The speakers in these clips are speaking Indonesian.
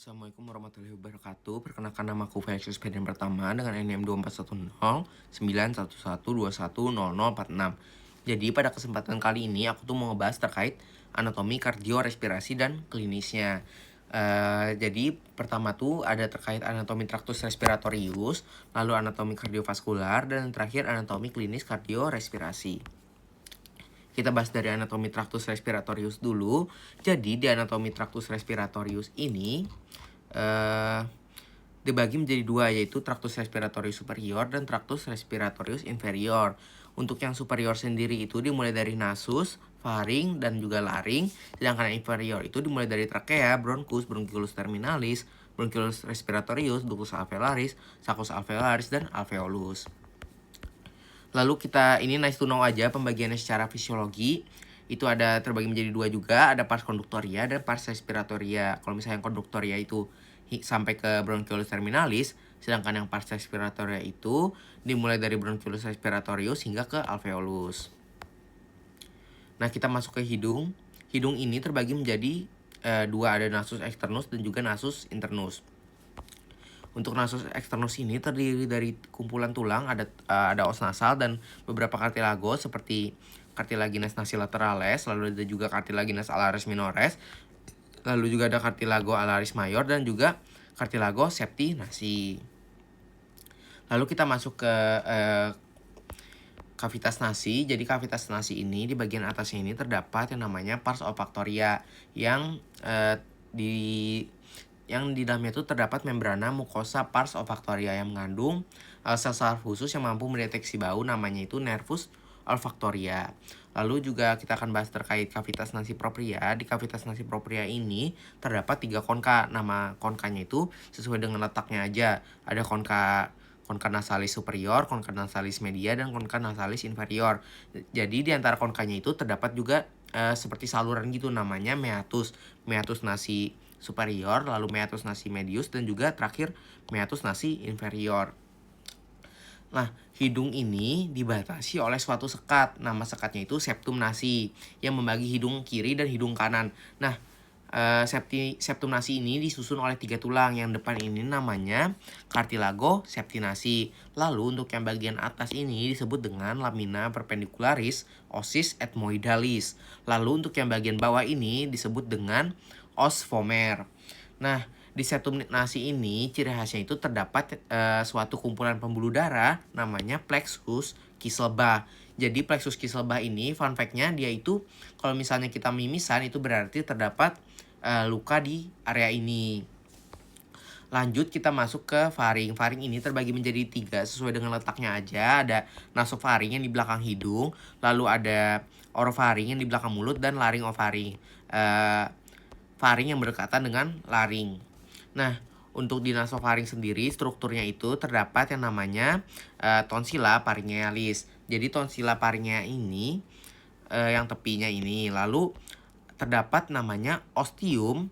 Assalamualaikum warahmatullahi wabarakatuh. Perkenalkan nama aku Felix Pedian pertama dengan NIM 24109111210046. Jadi pada kesempatan kali ini aku tuh mau ngebahas terkait anatomi kardiorespirasi dan klinisnya. Jadi pertama tuh ada terkait anatomi traktus respiratorius, lalu anatomi kardiovaskular, dan terakhir anatomi klinis kardiorespirasi. Kita bahas dari anatomi traktus respiratorius dulu. Jadi di anatomi traktus respiratorius ini dibagi menjadi dua, yaitu traktus respiratorius superior dan traktus respiratorius inferior. Untuk yang superior sendiri itu dimulai dari nasus, faring, dan juga laring. Sedangkan yang inferior itu dimulai dari trakea, bronchus, bronchiolus terminalis, bronchiolus respiratorius, ductus alveolaris, sacus alveolaris, dan alveolus. Lalu kita ini nice to know aja pembagiannya secara fisiologi. Itu ada terbagi menjadi dua juga, ada pars konduktoria dan pars respiratoria. Kalau misalnya yang konduktoria itu sampai ke bronchiolus terminalis, sedangkan yang pars respiratoria itu dimulai dari bronchiolus respiratorius hingga ke alveolus. Nah, kita masuk ke hidung. Hidung ini terbagi menjadi dua, ada nasus externus dan juga nasus internus. Untuk nasus externus ini terdiri dari kumpulan tulang, ada os nasal dan beberapa kartilagos seperti cartilaginous nasilaterales, lalu ada juga cartilaginous alaris minores, lalu juga ada cartilago alaris mayor dan juga cartilago septi nasi. Lalu kita masuk ke kavitas nasi. Jadi kavitas nasi ini di bagian atasnya ini terdapat yang namanya pars olfaktoria yang di dalamnya itu terdapat membrana mukosa pars olfaktoria yang mengandung sel-sel khusus yang mampu mendeteksi bau, namanya itu nervus olfaktoria. Lalu juga kita akan bahas terkait kavitas nasi propria. Di kavitas nasi propria ini terdapat 3 konka. Nama konkanya itu sesuai dengan letaknya aja. Ada konka nasalis superior, konka nasalis media, dan konka nasalis inferior. Jadi di antara konkanya itu terdapat juga seperti saluran gitu, namanya meatus. Meatus nasi superior, lalu meatus nasi medius, dan juga terakhir meatus nasi inferior. Nah, hidung ini dibatasi oleh suatu sekat. Nama sekatnya itu septum nasi yang membagi hidung kiri dan hidung kanan. Nah, septum nasi ini disusun oleh 3 tulang. Yang depan ini namanya cartilago septinasi. Lalu untuk yang bagian atas ini disebut dengan lamina perpendicularis osis ethmoidalis. Lalu untuk yang bagian bawah ini disebut dengan os vomer. Nah, di septum nasi ini ciri khasnya itu terdapat suatu kumpulan pembuluh darah namanya plexus Kieselbach. Jadi plexus Kieselbach ini fun fact-nya dia itu kalau misalnya kita mimisan itu berarti terdapat luka di area ini. Lanjut kita masuk ke faring. Faring ini terbagi menjadi 3 sesuai dengan letaknya aja. Ada nasofaring yang di belakang hidung, lalu ada orofaring yang di belakang mulut, dan laringofaring. Faring yang berdekatan dengan laring. Nah, untuk di nasofaring sendiri strukturnya itu terdapat yang namanya tonsila pharyngealis. Jadi tonsila pharyngea ini yang tepinya ini, lalu terdapat namanya ostium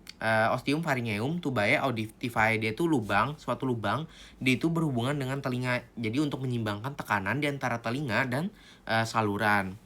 pharyngeum tubae auditivae. Dia itu suatu lubang, dia itu berhubungan dengan telinga. Jadi untuk menyimbangkan tekanan di antara telinga dan saluran.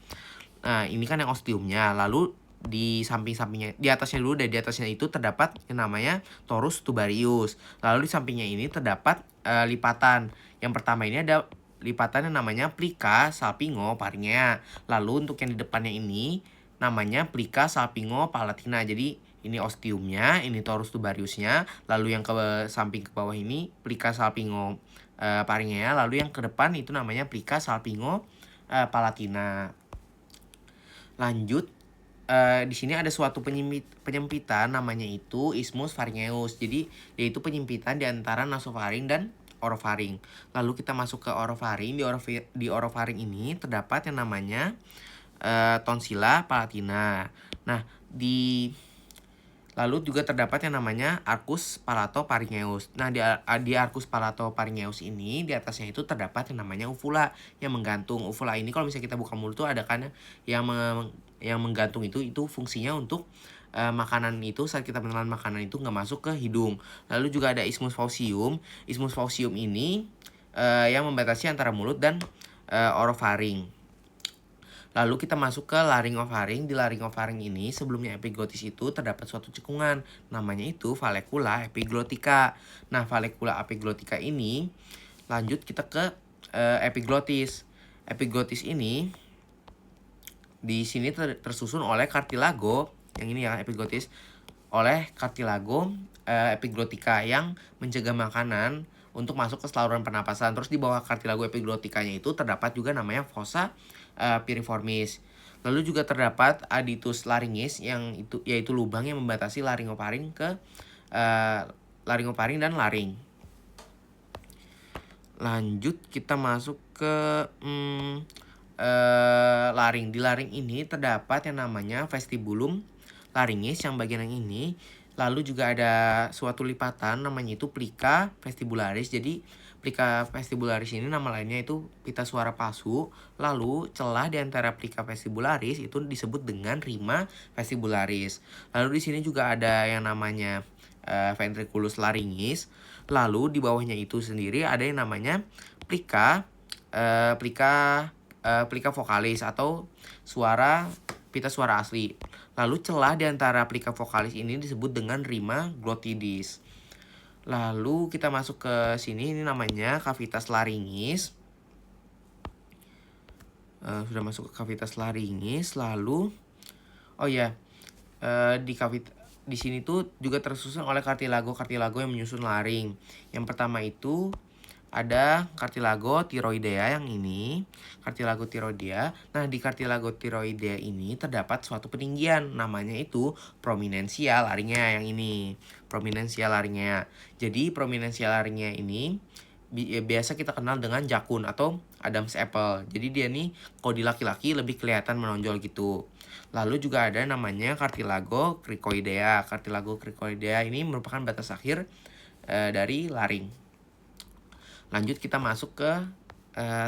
Nah, ini kan yang ostiumnya. Lalu di samping-sampingnya, di atasnya dulu, di atasnya itu terdapat yang namanya torus tubarius. Lalu di sampingnya ini terdapat lipatan. Yang pertama ini ada lipatan yang namanya plica salpingo-pharyngea. Lalu untuk yang di depannya ini namanya plica salpingo-palatina. Jadi ini ostiumnya, ini torus tubariusnya, lalu yang ke samping ke bawah ini plica salpingo-pharyngea, lalu yang ke depan itu namanya plica salpingo-palatina. Lanjut, di sini ada suatu penyempitan namanya itu isthmus pharyngeus. Jadi dia itu penyempitan di antara nasofaring dan orofaring. Lalu kita masuk ke orofaring. Di orofaring ini terdapat yang namanya tonsila palatina. Nah, lalu juga terdapat yang namanya arcus palatopharyngeus. Nah, di arcus palatopharyngeus ini di atasnya itu terdapat yang namanya uvula yang menggantung. Uvula ini kalau misalnya kita buka mulut tuh ada kan yang menggantung, itu fungsinya untuk makanan itu, saat kita menelan makanan itu nggak masuk ke hidung. Lalu juga ada isthmus faucium. Isthmus faucium ini yang membatasi antara mulut dan orofaring. Lalu kita masuk ke laringofaring. Di laringofaring ini sebelumnya epiglotis itu terdapat suatu cekungan, namanya itu vallecula epiglottica. Nah, vallecula epiglottica ini lanjut kita ke epiglotis. Epiglotis ini di sini tersusun oleh kartilago, yang ini ya epiglotis, oleh kartilago epiglottica yang mencegah makanan untuk masuk ke saluran pernapasan. Terus di bawah kartilago epiglottikanya itu terdapat juga namanya fossa piriformis. Lalu juga terdapat aditus laringis yang itu yaitu lubang yang membatasi laringofaring ke laringofaring dan laring. Lanjut kita masuk ke laring. Di laring ini terdapat yang namanya vestibulum laringis yang bagian yang ini. Lalu juga ada suatu lipatan namanya itu plica vestibularis. Jadi plica vestibularis ini nama lainnya itu pita suara pasu. Lalu celah di antara plica vestibularis itu disebut dengan rima vestibularis. Lalu di sini juga ada yang namanya ventriculus laringis. Lalu di bawahnya itu sendiri ada yang namanya plica vokalis atau pita suara asli. Lalu celah di antara plica vokalis ini disebut dengan rima glottidis. Lalu kita masuk ke sini, ini namanya cavitas laringis. Sudah masuk ke cavitas laringis. Lalu di sini tuh juga tersusun oleh kartilago yang menyusun laring. Yang pertama itu ada kartilago tiroidea yang ini, kartilago tiroidea. Nah, di kartilago tiroidea ini terdapat suatu peninggian, namanya itu prominensia laringea yang ini, prominensia laringea. Jadi prominensia laringea ini biasa kita kenal dengan jakun atau Adam's apple. Jadi dia nih kalau di laki-laki lebih kelihatan menonjol gitu. Lalu juga ada namanya kartilago cricoidea. Kartilago cricoidea ini merupakan batas akhir dari laring. Lanjut kita masuk ke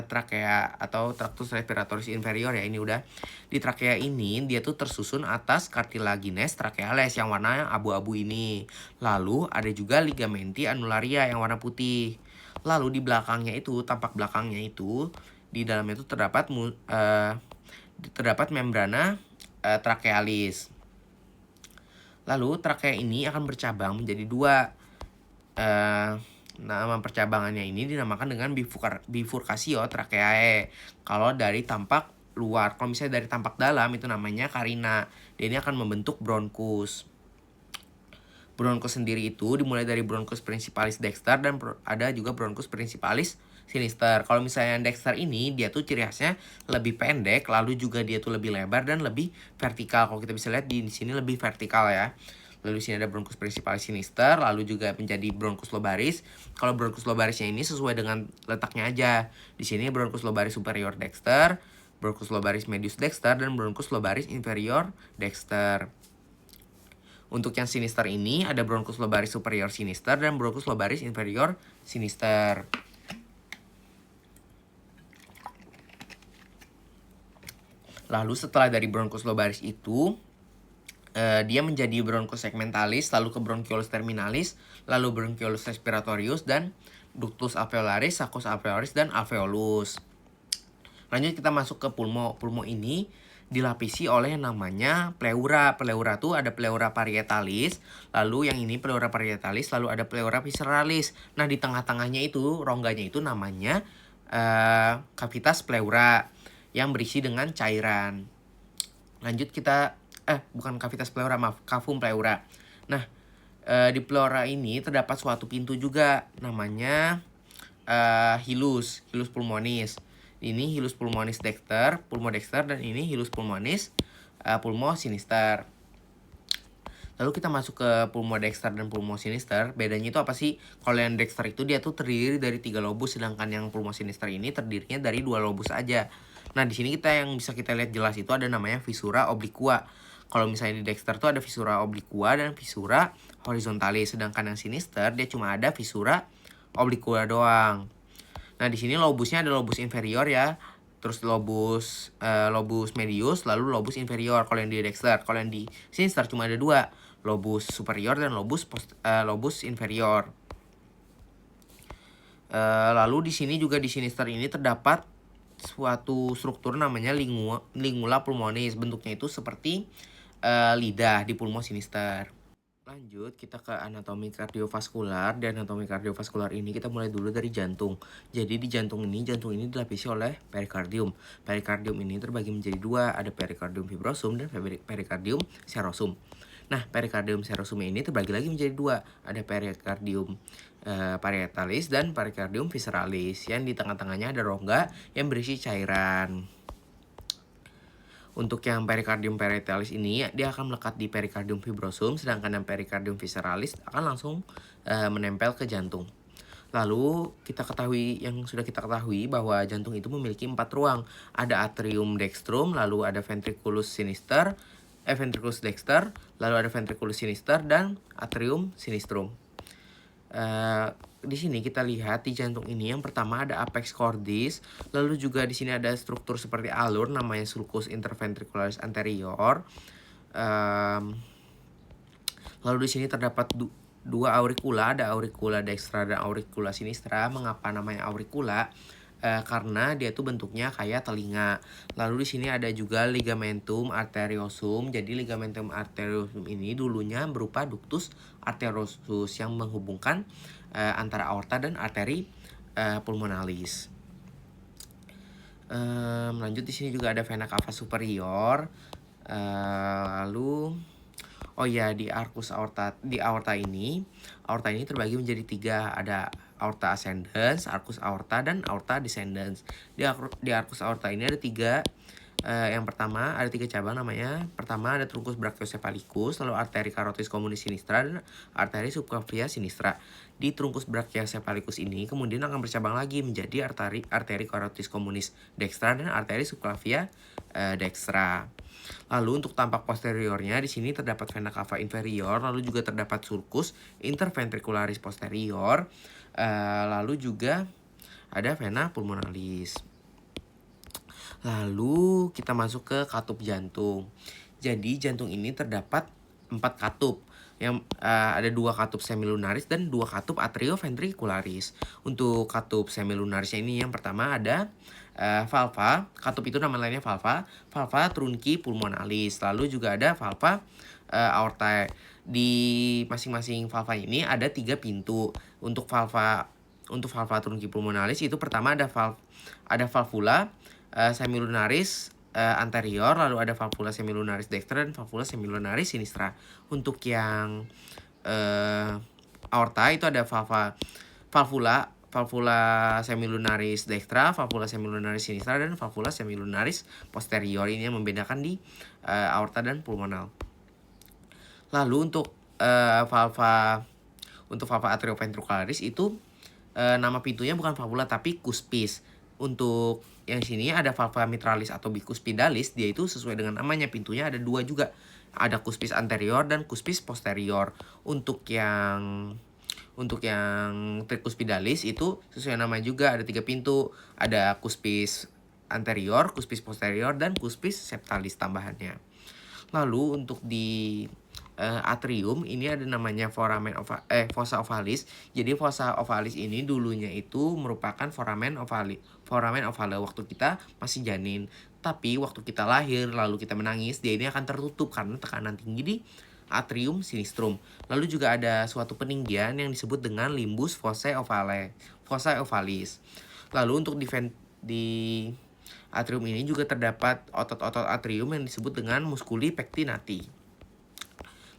trakea atau tractus respiratoris inferior ya. Ini udah di trakea ini dia tuh tersusun atas cartilaginous tracheales yang warna abu-abu ini. Lalu ada juga ligamenti annularia yang warna putih. Lalu di belakangnya itu, tampak belakangnya itu di dalamnya itu terdapat membrana trachealis. Lalu trakea ini akan bercabang menjadi dua. Nama percabangannya ini dinamakan dengan bifurcatio tracheae. Kalau dari tampak luar, kalau misalnya dari tampak dalam itu namanya carina. Dan ini akan membentuk bronkus. Bronkus sendiri itu dimulai dari bronkus principalis dexter dan ada juga bronkus principalis sinister. Kalau misalnya dexter ini dia tuh ciri khasnya lebih pendek, lalu juga dia tuh lebih lebar dan lebih vertikal. Kalau kita bisa lihat di sini lebih vertikal ya. Lalu di sini ada bronkus principalis sinister, lalu juga menjadi bronkus lobaris. Kalau bronkus lobarisnya ini sesuai dengan letaknya aja. Di sini bronkus lobaris superior dexter, bronkus lobaris medius dexter, dan bronkus lobaris inferior dexter. Untuk yang sinister ini ada bronkus lobaris superior sinister dan bronkus lobaris inferior sinister. Lalu setelah dari bronkus lobaris itu dia menjadi bronkus segmentalis, lalu ke bronchiolus terminalis, lalu bronchiolus respiratorius, dan ductus alveolaris, saccus alveolaris, dan alveolus. Lanjut kita masuk ke pulmo. Pulmo ini dilapisi oleh yang namanya pleura. Pleura tuh ada pleura parietalis, lalu yang ini pleura parietalis, lalu ada pleura visceralis. Nah, di tengah-tengahnya itu, rongganya itu namanya cavitas pleura yang berisi dengan cairan. Lanjut kita bukan cavitas pleura, maaf, cavum pleura. Nah, di pleura ini terdapat suatu pintu juga, namanya hilus pulmonis. Ini hilus pulmonis dexter, pulmodexter, dan ini hilus pulmonis pulmosinister. Lalu kita masuk ke pulmodexter dan pulmosinister. Bedanya itu apa sih? Kalau yang dexter itu dia tuh terdiri dari 3 lobus, sedangkan yang pulmosinister ini terdirinya dari 2 lobus aja. Nah, di sini yang bisa kita lihat jelas itu ada namanya fissura obliqua. Kalau misalnya di dexter tuh ada fissura obliqua dan fissura horizontalis, sedangkan yang sinister dia cuma ada fissura obliqua doang. Nah, di sini lobusnya ada lobus inferior ya, terus lobus medius, lalu lobus inferior kalau yang di dexter. Kalau yang di sinister cuma ada 2, lobus superior dan lobus inferior. Lalu di sini juga di sinister ini terdapat suatu struktur namanya lingula pulmonis. Bentuknya itu seperti lidah di pulmo sinister. Lanjut, kita ke anatomi kardiovaskular. Di anatomi kardiovaskular ini kita mulai dulu dari jantung. Jadi di jantung ini dilapisi oleh perikardium. Perikardium ini terbagi menjadi dua, ada perikardium fibrosum dan perikardium serosum. Nah, perikardium serosum ini terbagi lagi menjadi dua, ada perikardium parietalis dan perikardium visceralis. Yang di tengah-tengahnya ada rongga yang berisi cairan. Untuk yang perikardium parietalis ini, dia akan melekat di perikardium fibrosum, sedangkan yang perikardium visceralis akan langsung menempel ke jantung. Lalu sudah kita ketahui bahwa jantung itu memiliki 4 ruang. Ada atrium dextrum, lalu ada ventriculus dexter, lalu ada ventriculus sinister dan atrium sinistrum. Di sini kita lihat di jantung ini yang pertama ada apex cordis, lalu juga di sini ada struktur seperti alur namanya sulcus interventricularis anterior. Lalu di sini terdapat dua auricula, ada auricula dextra dan auricula sinistra. Mengapa namanya auricula? Karena dia tuh bentuknya kayak telinga. Lalu di sini ada juga ligamentum arteriosum. Jadi ligamentum arteriosum ini dulunya berupa ductus arteriosus yang menghubungkan antara aorta dan arteri pulmonalis. Lanjut di sini juga ada vena cava superior. Lalu di aorta ini terbagi menjadi 3, ada aorta ascendens, arcus aorta, dan aorta descendens. Di arcus aorta ini ada 3. Yang pertama ada 3 cabang namanya. Pertama ada truncus brachiocephalicus, lalu arteri carotis communis sinistra dan arteri subclavia sinistra. Di truncus brachiocephalicus ini kemudian akan bercabang lagi menjadi arteri carotis communis dextra dan arteri subclavia dextra. Lalu untuk tampak posteriornya di sini terdapat vena cava inferior, lalu juga terdapat sulcus interventricularis posterior, lalu juga ada vena pulmonalis. Lalu kita masuk ke katup jantung. Jadi jantung ini terdapat 4 katup. Yang ada 2 katup semilunaris dan 2 katup atrioventricularis. Untuk katup semilunarisnya ini yang pertama ada valva. Katup itu nama lainnya valva trunci pulmonalis. Lalu juga ada valva aorta. Di masing-masing valva ini ada 3 pintu. Untuk valva trunci pulmonalis itu pertama ada valvula semilunaris anterior, lalu ada valvula semilunaris dextra dan valvula semilunaris sinistra. Untuk yang aorta itu ada valvula semilunaris dextra, valvula semilunaris sinistra, dan valvula semilunaris posterior. Ini yang membedakan di aorta dan pulmonal. Lalu untuk valva atrioventricularis itu nama pintunya bukan valvula tapi cuspis. Untuk yang sini ada valva mitralis atau bicuspidalis, dia itu sesuai dengan namanya, pintunya ada 2 juga. Ada cuspis anterior dan cuspis posterior. Untuk yang tricuspidalis itu sesuai nama juga, ada 3 pintu. Ada cuspis anterior, cuspis posterior, dan cuspis septalis tambahannya. Lalu untuk di atrium ini ada namanya fossa ovalis. Jadi fossa ovalis ini dulunya itu merupakan foramen ovale waktu kita masih janin. Tapi waktu kita lahir lalu kita menangis, dia ini akan tertutup karena tekanan tinggi di atrium sinistrum. Lalu juga ada suatu peninggian yang disebut dengan limbus fossae ovalis. Lalu untuk di atrium ini juga terdapat otot-otot atrium yang disebut dengan musculi pectinati.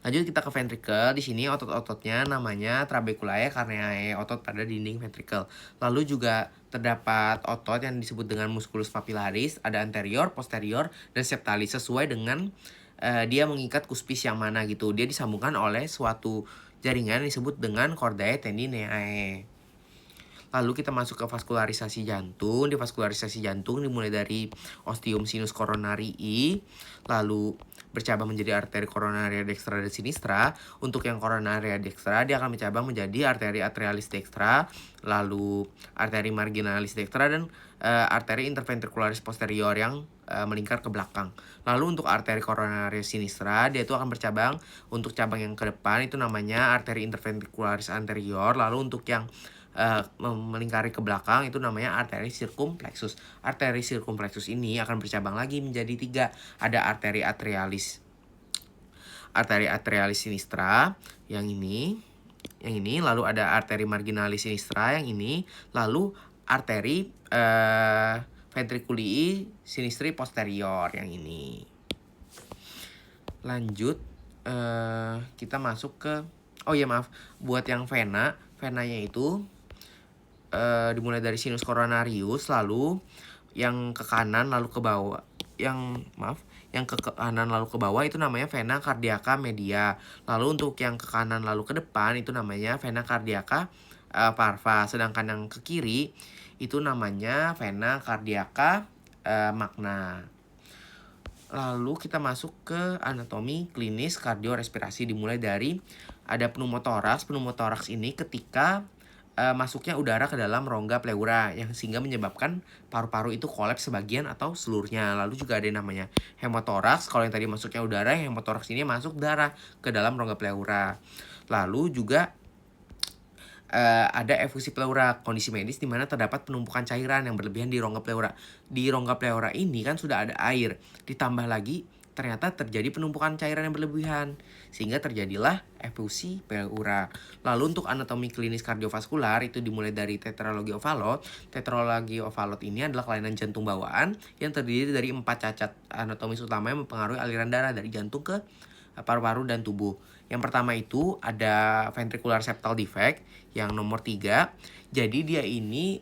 Lanjut kita ke ventricle. Di sini otot-ototnya namanya trabeculae carneae, otot pada dinding ventricle. Lalu juga terdapat otot yang disebut dengan musculus papillaris, ada anterior, posterior, dan septalis sesuai dengan dia mengikat cuspis yang mana gitu. Dia disambungkan oleh suatu jaringan yang disebut dengan chordae tendineae. Lalu kita masuk ke vaskularisasi jantung. Di vaskularisasi jantung dimulai dari ostium sinus coronarii, lalu bercabang menjadi arteri coronaria dextra dan sinistra. Untuk yang coronaria dextra dia akan bercabang menjadi arteri atrialis dextra, lalu arteri marginalis dextra, dan arteri interventricularis posterior yang melingkar ke belakang. Lalu untuk arteri coronaria sinistra dia itu akan bercabang, untuk cabang yang ke depan itu namanya arteri interventricularis anterior. Lalu untuk yang melingkari ke belakang itu namanya arteri sirkumpleksus. Arteri sirkumpleksus ini akan bercabang lagi menjadi 3. Ada arteri atrialis sinistra yang ini, lalu ada arteri marginalis sinistra yang ini, lalu arteri ventriculii sinistri posterior yang ini. Lanjut, kita masuk ke buat yang venanya itu dimulai dari sinus coronarius, lalu yang ke kanan lalu ke bawah, yang ke kanan lalu ke bawah itu namanya vena cardiaca media. Lalu untuk yang ke kanan lalu ke depan itu namanya vena cardiaca parva. Sedangkan yang ke kiri itu namanya vena cardiaca magna. Lalu kita masuk ke anatomi klinis kardiorespirasi, dimulai dari ada pneumotoraks. Pneumotoraks ini ketika masuknya udara ke dalam rongga pleura yang sehingga menyebabkan paru-paru itu kolaps sebagian atau seluruhnya. Lalu juga ada yang namanya hemotoraks. Kalau yang tadi masuknya udara, hemotoraks ini masuk darah ke dalam rongga pleura. Lalu juga ada efusi pleura, kondisi medis di mana terdapat penumpukan cairan yang berlebihan di rongga pleura. Di rongga pleura ini kan sudah ada air, ditambah lagi ternyata terjadi penumpukan cairan yang berlebihan, sehingga terjadilah efusi pleura. Lalu untuk anatomi klinis kardiovaskular itu dimulai dari tetralogi Ovalot. Tetralogi Ovalot ini adalah kelainan jantung bawaan yang terdiri dari 4 cacat anatomis utama yang mempengaruhi aliran darah dari jantung ke paru-paru dan tubuh. Yang pertama itu ada ventricular septal defect yang nomor 3. Jadi dia ini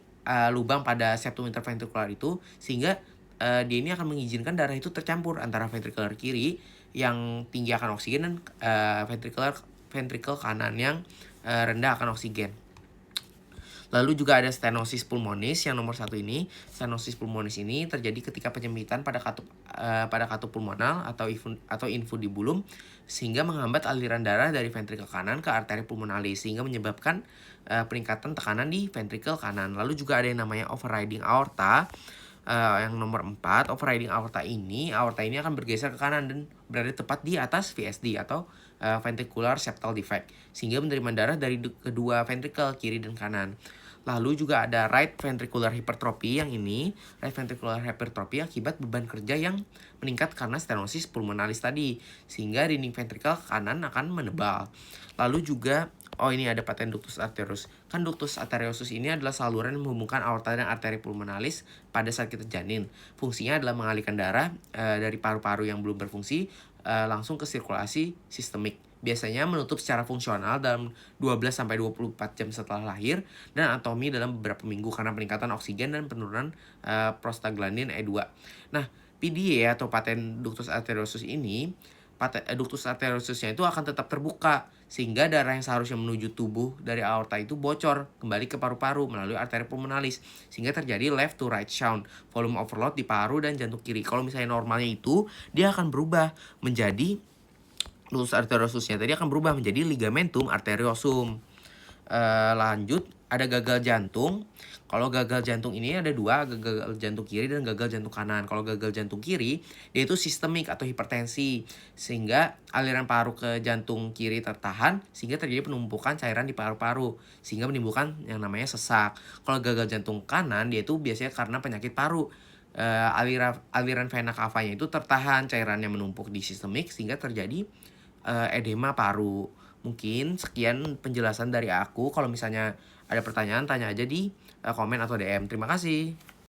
lubang pada septum interventrikular itu, sehingga dia ini akan mengizinkan darah itu tercampur antara ventricular kiri yang tinggi akan oksigen dan ventricle kanan yang rendah akan oksigen. Lalu juga ada stenosis pulmonis yang nomor 1 ini. Stenosis pulmonis ini terjadi ketika penyempitan pada katup pulmonal atau infundibulum, sehingga menghambat aliran darah dari ventrikel kanan ke arteri pulmonalis, sehingga menyebabkan peningkatan tekanan di ventrikel kanan. Lalu juga ada yang namanya overriding aorta. Yang nomor 4, overriding aorta ini akan bergeser ke kanan dan berada tepat di atas VSD atau ventricular septal defect, sehingga menerima darah dari kedua ventrikel kiri dan kanan. Lalu juga ada right ventricular hypertrophy yang ini. Right ventricular hypertrophy akibat beban kerja yang meningkat karena stenosis pulmonalis tadi, sehingga dinding ventrikel kanan akan menebal. Lalu juga ini ada paten ductus arteriosus. Kan ductus arteriosus ini adalah saluran yang menghubungkan aorta dan arteri pulmonalis pada saat kita janin. Fungsinya adalah mengalihkan darah dari paru-paru yang belum berfungsi langsung ke sirkulasi sistemik. Biasanya menutup secara fungsional dalam 12-24 jam setelah lahir, dan anatomi dalam beberapa minggu karena peningkatan oksigen dan penurunan prostaglandin E2. Nah, PDA atau paten ductus arteriosus ini, ductus arteriosusnya itu akan tetap terbuka, sehingga darah yang seharusnya menuju tubuh dari aorta itu bocor kembali ke paru-paru melalui arteri pulmonalis, sehingga terjadi left to right shunt, volume overload di paru dan jantung kiri. Kalau misalnya normalnya itu, dia akan berubah menjadi ductus arteriosusnya tadi akan berubah menjadi ligamentum arteriosum. Lanjut, ada gagal jantung. Kalau gagal jantung ini ada 2, gagal jantung kiri dan gagal jantung kanan. Kalau gagal jantung kiri, dia itu sistemik atau hipertensi, sehingga aliran paru ke jantung kiri tertahan, sehingga terjadi penumpukan cairan di paru-paru, sehingga menimbulkan yang namanya sesak. Kalau gagal jantung kanan, dia itu biasanya karena penyakit paru. Aliran vena cavanya itu tertahan, cairannya menumpuk di sistemik, sehingga terjadi edema paru. Mungkin sekian penjelasan dari aku. Kalau misalnya ada pertanyaan, tanya aja di komen atau DM. Terima kasih.